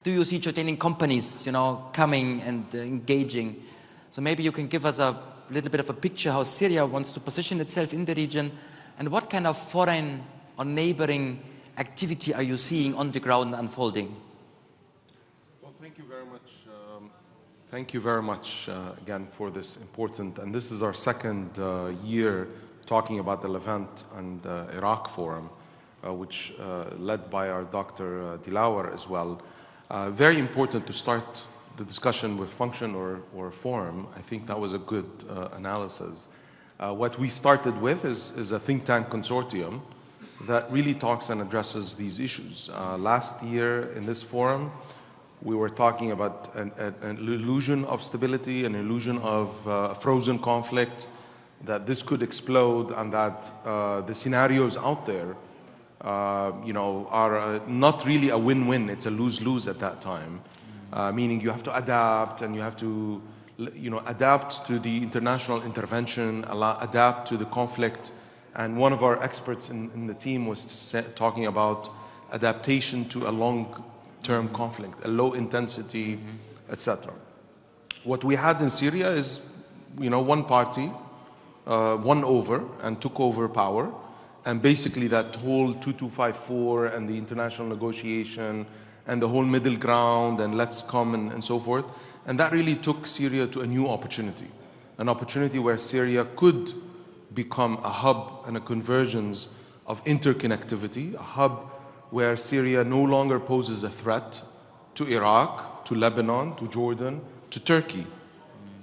Do you see Jordanian companies, coming and engaging? So maybe you can give us a little bit of a picture how Syria wants to position itself in the region, and what kind of foreign or neighboring activity are you seeing on the ground unfolding? Well, thank you very much. Thank you very much again for this important, and this is our second year talking about the Levant and Iraq Forum, which led by our Dr. Dilawar as well. Very important to start the discussion with function or forum. I think that was a good analysis. What we started with is a think tank consortium that really talks and addresses these issues. Last year in this forum, we were talking about an illusion of stability, an illusion of frozen conflict, that this could explode, and that the scenarios out there are not really a win-win. It's a lose-lose at that time, meaning you have to adapt, and you have to adapt to the international intervention, adapt to the conflict. And one of our experts in the team was talking about adaptation to a long-term conflict, a low intensity, etc. What we had in Syria is, one party won over and took over power. And basically that whole 2254 and the international negotiation and the whole middle ground and let's come and so forth. And that really took Syria to a new opportunity, an opportunity where Syria could become a hub and a convergence of interconnectivity, a hub where Syria no longer poses a threat to Iraq, to Lebanon, to Jordan, to Turkey,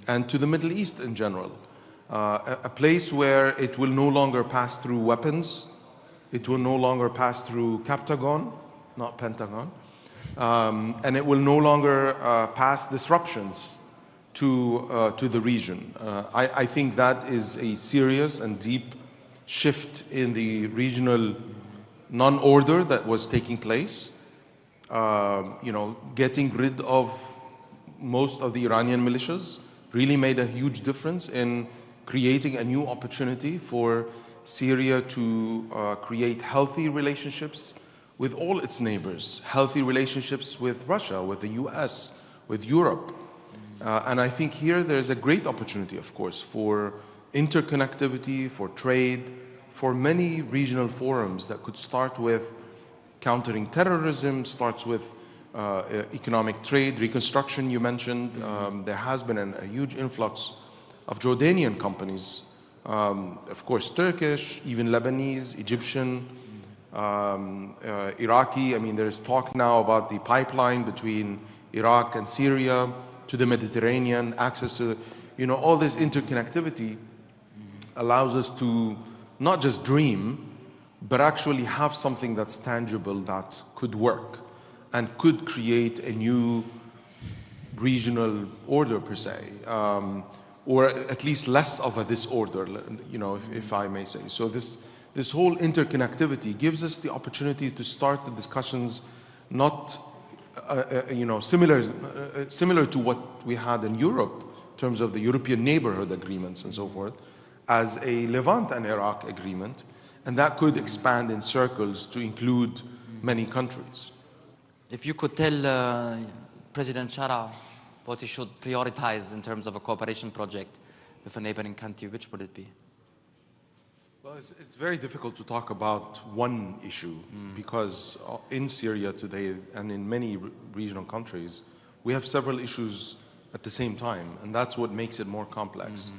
and to the Middle East in general. A place where it will no longer pass through weapons, it will no longer pass through Captagon, not Pentagon, and it will no longer pass disruptions to the region. I think that is a serious and deep shift in the regional non-order that was taking place. Getting rid of most of the Iranian militias really made a huge difference in creating a new opportunity for Syria to create healthy relationships with all its neighbors, healthy relationships with Russia, with the US, with Europe. And I think here there's a great opportunity, of course, for interconnectivity, for trade, for many regional forums that could start with countering terrorism, starts with economic trade, reconstruction you mentioned. There has been a huge influx of Jordanian companies, of course Turkish, even Lebanese, Egyptian, Iraqi. I mean, there's talk now about the pipeline between Iraq and Syria to the Mediterranean, access to, all this interconnectivity allows us to not just dream, but actually have something that's tangible that could work and could create a new regional order per se. Or at least less of a disorder, if I may say. So this whole interconnectivity gives us the opportunity to start the discussions not, similar to what we had in Europe in terms of the European neighborhood agreements and so forth, as a Levant and Iraq agreement, and that could expand in circles to include many countries. If you could tell President Shara what he should prioritize in terms of a cooperation project with a neighboring country, which would it be? Well, it's very difficult to talk about one issue because in Syria today and in many regional countries, we have several issues at the same time, and that's what makes it more complex.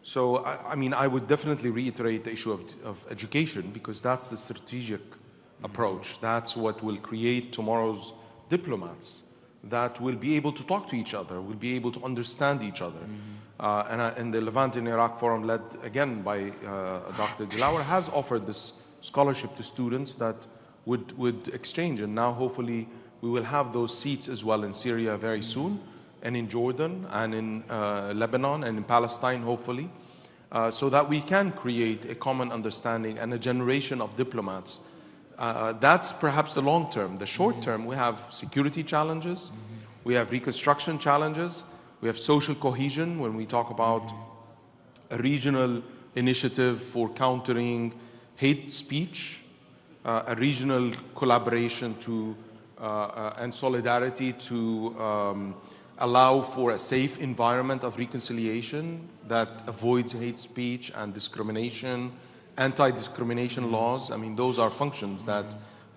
So, I would definitely reiterate the issue of education, because that's the strategic approach. That's what will create tomorrow's diplomats that will be able to talk to each other, will be able to understand each other. And the Levant in Iraq Forum, led again by Dr. Dilawar, has offered this scholarship to students that would exchange. And now hopefully we will have those seats as well in Syria very soon, and in Jordan, and in Lebanon, and in Palestine hopefully, so that we can create a common understanding and a generation of diplomats. That's perhaps the long term. The short term, we have security challenges, we have reconstruction challenges, we have social cohesion when we talk about a regional initiative for countering hate speech, a regional collaboration to and solidarity to allow for a safe environment of reconciliation that avoids hate speech and discrimination, anti-discrimination laws. I mean, those are functions that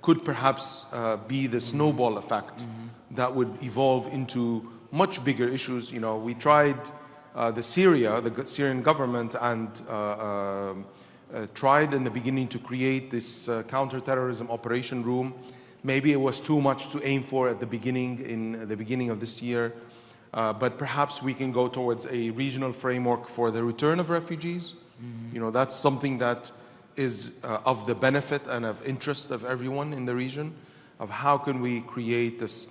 could perhaps be the snowball effect that would evolve into much bigger issues. You know, we tried the Syrian government and tried in the beginning to create this counterterrorism operation room. Maybe it was too much to aim for at the beginning, in the beginning of this year. But perhaps we can go towards a regional framework for the return of refugees. You know, that's something that is of the benefit and of interest of everyone in the region, of how can we create this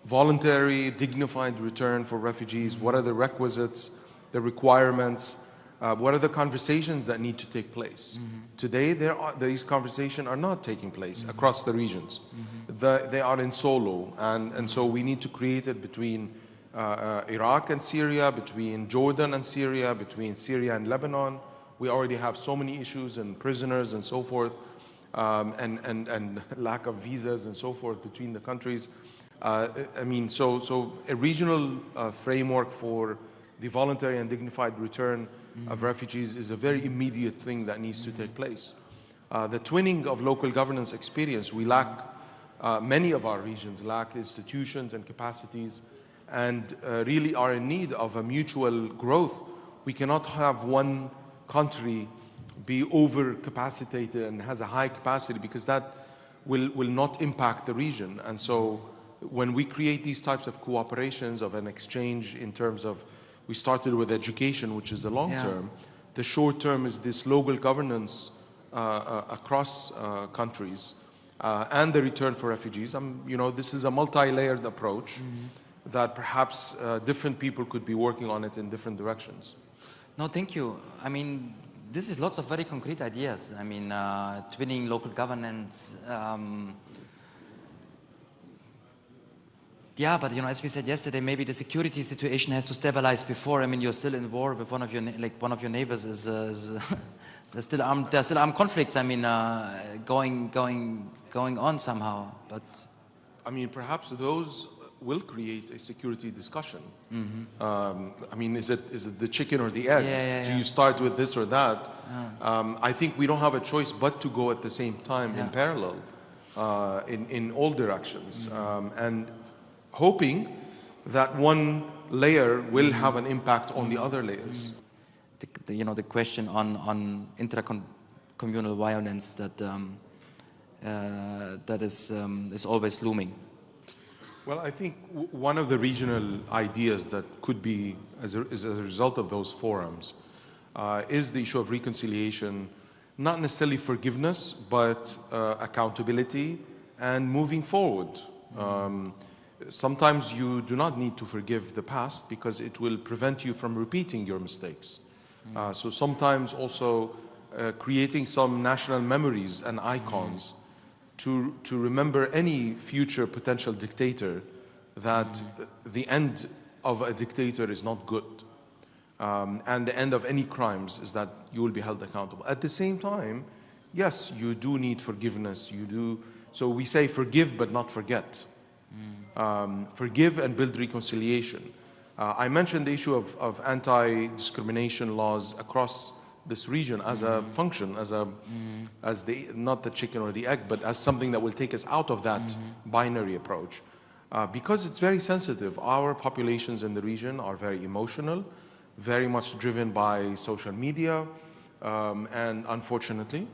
voluntary, dignified return for refugees. What are the requisites, the requirements, what are the conversations that need to take place? Today, these conversations are not taking place across the regions. They are in solo, and so we need to create it between Iraq and Syria, between Jordan and Syria, between Syria and Lebanon. We already have so many issues and prisoners and so forth, and lack of visas and so forth between the countries. I mean, so a regional framework for the voluntary and dignified return of refugees is a very immediate thing that needs to take place. The twinning of local governance experience, we lack, many of our regions lack institutions and capacities, and really are in need of a mutual growth. We cannot have one country be overcapacitated and has a high capacity, because that will not impact the region. And so when we create these types of cooperations, of an exchange in terms of, we started with education, which is the long term. The short term is this local governance across countries, and the return for refugees. You know, this is a multi-layered approach that perhaps different people could be working on it in different directions. No, thank you. I mean, this is lots of very concrete ideas. I mean, twinning local governance. Yeah, but you know, as we said yesterday, maybe the security situation has to stabilize before. I mean, you're still in war with one of your neighbors is there's still armed conflicts. I mean, going on somehow. But I mean, perhaps those will create a security discussion. I mean, is it the chicken or the egg? Do you start with this or that? I think we don't have a choice but to go at the same time in parallel, in all directions, and hoping that one layer will have an impact on the other layers. You know, the question on intracommunal violence that is always looming. Well, I think one of the regional ideas that could be, as a result of those forums, is the issue of reconciliation, not necessarily forgiveness, but accountability and moving forward. Sometimes you do not need to forgive the past because it will prevent you from repeating your mistakes. So sometimes also creating some national memories and icons to remember any future potential dictator that the end of a dictator is not good. And the end of any crimes is that you will be held accountable. At the same time, yes, you do need forgiveness. You do. So we say forgive but not forget. Forgive and build reconciliation. I mentioned the issue of anti-discrimination laws across this region as a function, as not the chicken or the egg, but as something that will take us out of that binary approach. Because it's very sensitive. Our populations in the region are very emotional, very much driven by social media, and unfortunately.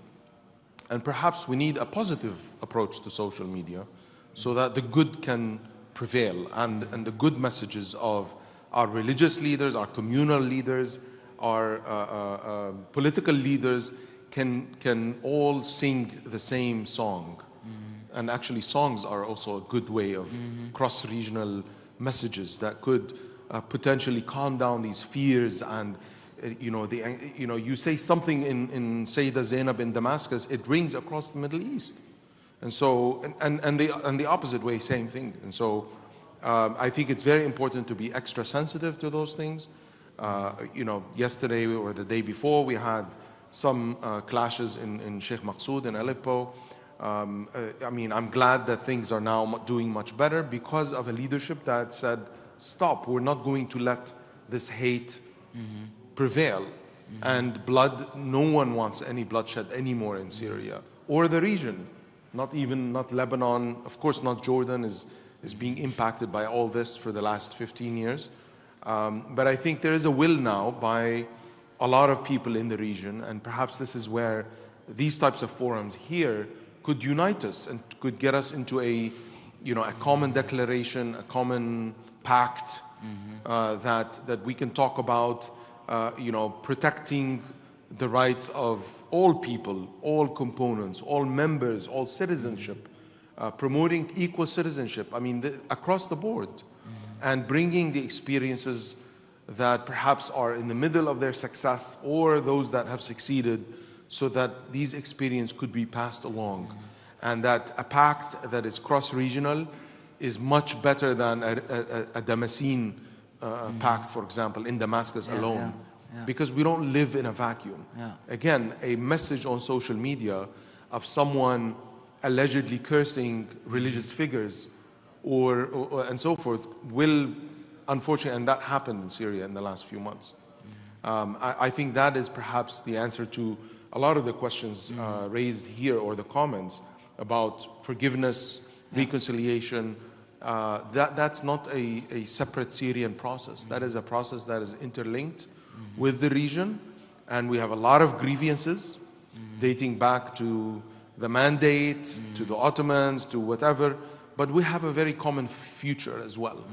And perhaps we need a positive approach to social media so that the good can prevail, and the good messages of our religious leaders, our communal leaders, our political leaders can all sing the same song. And actually songs are also a good way of cross-regional messages that could potentially calm down these fears. And you say something in Sayyidah Zainab in Damascus, it rings across the Middle East. And so, and the opposite way, same thing. And so I think it's very important to be extra sensitive to those things. Yesterday or the day before, we had some clashes in Sheikh Maqsood in Aleppo. I mean, I'm glad that things are now doing much better because of a leadership that said, stop, we're not going to let this hate prevail. And blood, no one wants any bloodshed anymore in Syria or the region. Not Lebanon, of course not Jordan is being impacted by all this for the last 15 years. But I think there is a will now by a lot of people in the region, and perhaps this is where these types of forums here could unite us and could get us into a common declaration, a common pact that we can talk about, protecting the rights of all people, all components, all members, all citizenship, promoting equal citizenship, I mean, across the board, and bringing the experiences that perhaps are in the middle of their success or those that have succeeded, so that these experiences could be passed along. And that a pact that is cross-regional is much better than a Damascene pact, for example, in Damascus alone. Because we don't live in a vacuum. Again, a message on social media of someone allegedly cursing religious figures or and so forth will, unfortunately, and that happened in Syria in the last few months. I think that is perhaps the answer to a lot of the questions raised here, or the comments about forgiveness, reconciliation. That's not a separate Syrian process. That is a process that is interlinked with the region, and we have a lot of grievances dating back to the mandate, to the Ottomans, to whatever, but we have a very common future as well.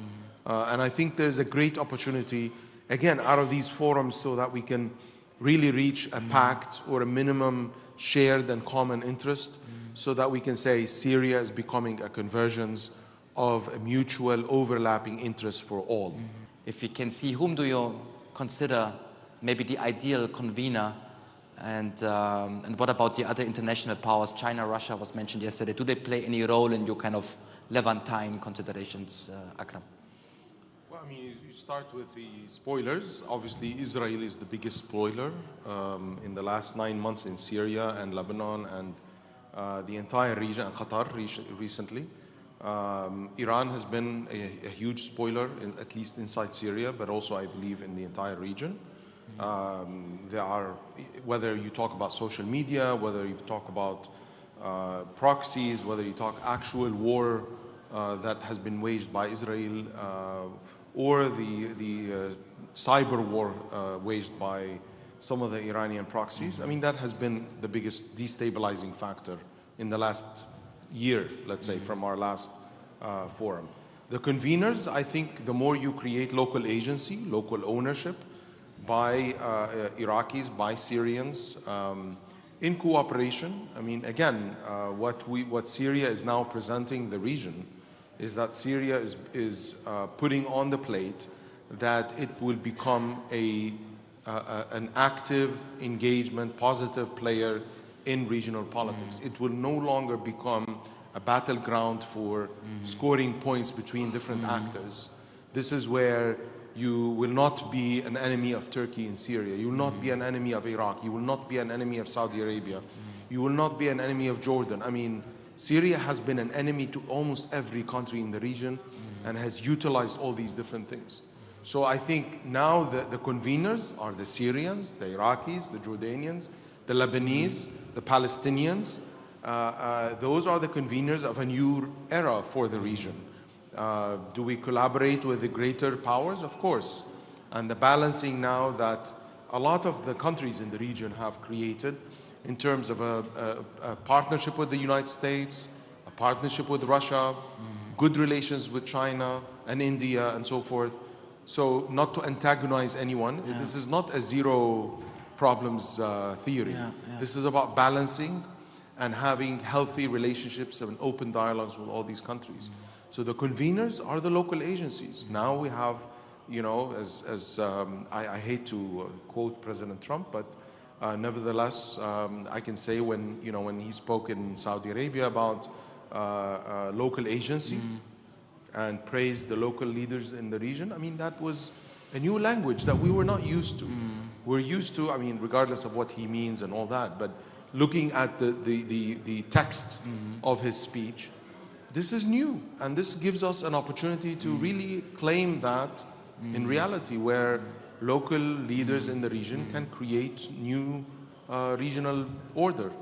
And I think there's a great opportunity, again, out of these forums, so that we can really reach a pact or a minimum shared and common interest, so that we can say Syria is becoming a convergence of a mutual overlapping interest for all. If we can see, whom do you consider maybe the ideal convener, and what about the other international powers? China, Russia was mentioned yesterday. Do they play any role in your kind of Levantine considerations, Akram? Well, I mean, you start with the spoilers. Obviously, Israel is the biggest spoiler in the last 9 months in Syria and Lebanon and the entire region, and Qatar recently. Iran has been a huge spoiler, at least inside Syria, but also, I believe, in the entire region. There are, whether you talk about social media, whether you talk about proxies, whether you talk actual war that has been waged by Israel, or the cyber war waged by some of the Iranian proxies. I mean, that has been the biggest destabilizing factor in the last year, let's say, from our last forum. The conveners, I think the more you create local agency, local ownership by Iraqis, by Syrians, in cooperation. I mean, again, what Syria is now presenting the region is that Syria is putting on the plate that it will become an active engagement, positive player in regional politics. It will no longer become a battleground for scoring points between different actors. This is where you will not be an enemy of Turkey in Syria. You will not be an enemy of Iraq. You will not be an enemy of Saudi Arabia. You will not be an enemy of Jordan. I mean, Syria has been an enemy to almost every country in the region and has utilized all these different things. So I think now the conveners are the Syrians, the Iraqis, the Jordanians, the Lebanese, the Palestinians. Those are the conveners of a new era for the region. Do we collaborate with the greater powers? Of course. And the balancing now that a lot of the countries in the region have created in terms of a partnership with the United States, a partnership with Russia, good relations with China and India and so forth. So not to antagonize anyone. Yeah. This is not a zero problems theory. This is about balancing and having healthy relationships and open dialogues with all these countries. So the conveners are the local agencies. Now we have, you know, I hate to quote President Trump, but nevertheless, I can say when he spoke in Saudi Arabia about local agency and praised the local leaders in the region, I mean, that was a new language that we were not used to. We're used to, I mean, regardless of what he means and all that, but looking at the text of his speech, this is new, and this gives us an opportunity to really claim that in reality, where local leaders in the region can create new regional order.